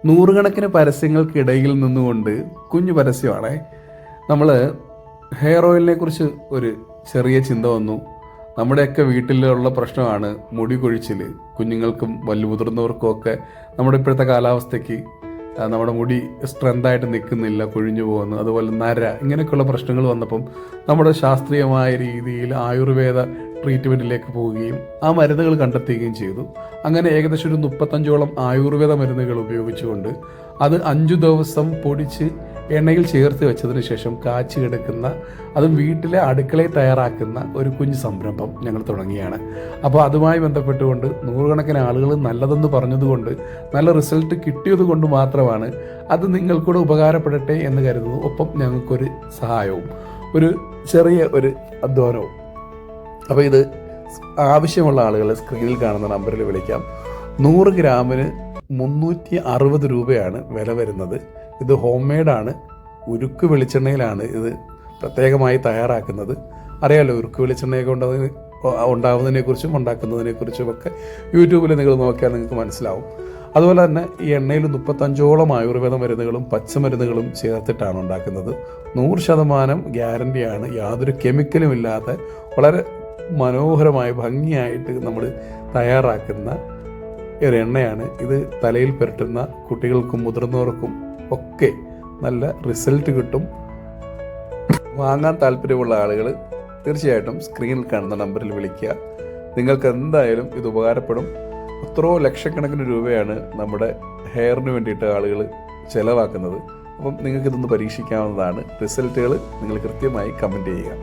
നൂറുകണക്കിന് പരസ്യങ്ങൾക്കിടയിൽ നിന്നുകൊണ്ട് കുഞ്ഞു പരസ്യമാണ്. നമ്മൾ ഹെയർ ഓയിലിനെ കുറിച്ച് ഒരു ചെറിയ ചിന്ത വന്നു. നമ്മുടെയൊക്കെ വീട്ടിലുള്ള പ്രശ്നമാണ് മുടി കൊഴിച്ചിൽ. കുഞ്ഞുങ്ങൾക്കും വലിയ മുതിർന്നവർക്കും ഒക്കെ നമ്മുടെ ഇപ്പോഴത്തെ കാലാവസ്ഥയ്ക്ക് നമ്മുടെ മുടി സ്ട്രെങ്തായിട്ട് നിൽക്കുന്നില്ല, കൊഴിഞ്ഞു പോകുന്നു. അതുപോലെ നര, ഇങ്ങനെയൊക്കെയുള്ള പ്രശ്നങ്ങൾ വന്നപ്പം നമ്മുടെ ശാസ്ത്രീയമായ രീതിയിൽ ആയുർവേദ ട്രീറ്റ്മെൻറ്റിലേക്ക് പോവുകയും ആ മരുന്നുകൾ കണ്ടെത്തുകയും ചെയ്തു. അങ്ങനെ ഏകദേശം ഒരു 35ഓളം ആയുർവേദ മരുന്നുകൾ ഉപയോഗിച്ചുകൊണ്ട് അത് 5 ദിവസം പൊടിച്ച് എണ്ണയിൽ ചേർത്ത് വെച്ചതിന് ശേഷം കാച്ചി എടുക്കുന്ന, അതും വീട്ടിലെ അടുക്കളയിൽ തയ്യാറാക്കുന്ന ഒരു കുഞ്ഞു സംരംഭം ഞങ്ങൾ തുടങ്ങിയാണ്. അപ്പോൾ അതുമായി ബന്ധപ്പെട്ടുകൊണ്ട് നൂറുകണക്കിന് ആളുകൾ നല്ലതെന്ന് പറഞ്ഞതുകൊണ്ട്, നല്ല റിസൾട്ട് കിട്ടിയത് കൊണ്ട് മാത്രമാണ് അത് നിങ്ങൾക്കൂടെ ഉപകാരപ്പെടട്ടെ എന്ന് കരുതുന്നു. ഒപ്പം ഞങ്ങൾക്കൊരു സഹായവും ഒരു ചെറിയ ഒരു അധ്വാനവും. അപ്പോൾ ഇത് ആവശ്യമുള്ള ആളുകൾ സ്ക്രീനിൽ കാണുന്ന നമ്പറിൽ വിളിക്കാം. 100 ഗ്രാമിന് 360 രൂപയാണ് വില വരുന്നത്. ഇത് ഹോം മെയ്ഡാണ്. ഉരുക്ക് വെളിച്ചെണ്ണയിലാണ് ഇത് പ്രത്യേകമായി തയ്യാറാക്കുന്നത്. അറിയാലോ, ഉരുക്ക് വെളിച്ചെണ്ണയൊക്കെ ഉണ്ടാകുന്നതിനെക്കുറിച്ചും ഉണ്ടാക്കുന്നതിനെക്കുറിച്ചും ഒക്കെ യൂട്യൂബിൽ നിങ്ങൾ നോക്കിയാൽ നിങ്ങൾക്ക് മനസ്സിലാവും. അതുപോലെ തന്നെ ഈ എണ്ണയിൽ 35ഓളം ആയുർവേദ മരുന്നുകളും പച്ചമരുന്നുകളും ചേർത്തിട്ടാണ് ഉണ്ടാക്കുന്നത്. 100% ഗ്യാരണ്ടിയാണ്. യാതൊരു കെമിക്കലും ഇല്ലാതെ വളരെ മനോഹരമായി ഭംഗിയായിട്ട് നമ്മൾ തയ്യാറാക്കുന്ന ഒരു എണ്ണയാണ് ഇത്. തലയിൽ പുരട്ടുന്ന കുട്ടികൾക്കും മുതിർന്നവർക്കും ഒക്കെ നല്ല റിസൾട്ട് കിട്ടും. വാങ്ങാൻ താല്പര്യമുള്ള ആളുകൾ തീർച്ചയായിട്ടും സ്ക്രീനിൽ കാണുന്ന നമ്പറിൽ വിളിക്കുക. നിങ്ങൾക്ക് എന്തായാലും ഇത് ഉപകാരപ്പെടും. എത്രയോ ലക്ഷക്കണക്കിന് രൂപയാണ് നമ്മുടെ ഹെയറിന് വേണ്ടിയിട്ട് ആളുകൾ ചിലവാക്കുന്നത്. അപ്പം നിങ്ങൾക്കിതൊന്ന് പരീക്ഷിക്കാവുന്നതാണ്. റിസൾട്ടുകൾ നിങ്ങൾ കൃത്യമായി കമൻറ്റ് ചെയ്യുക.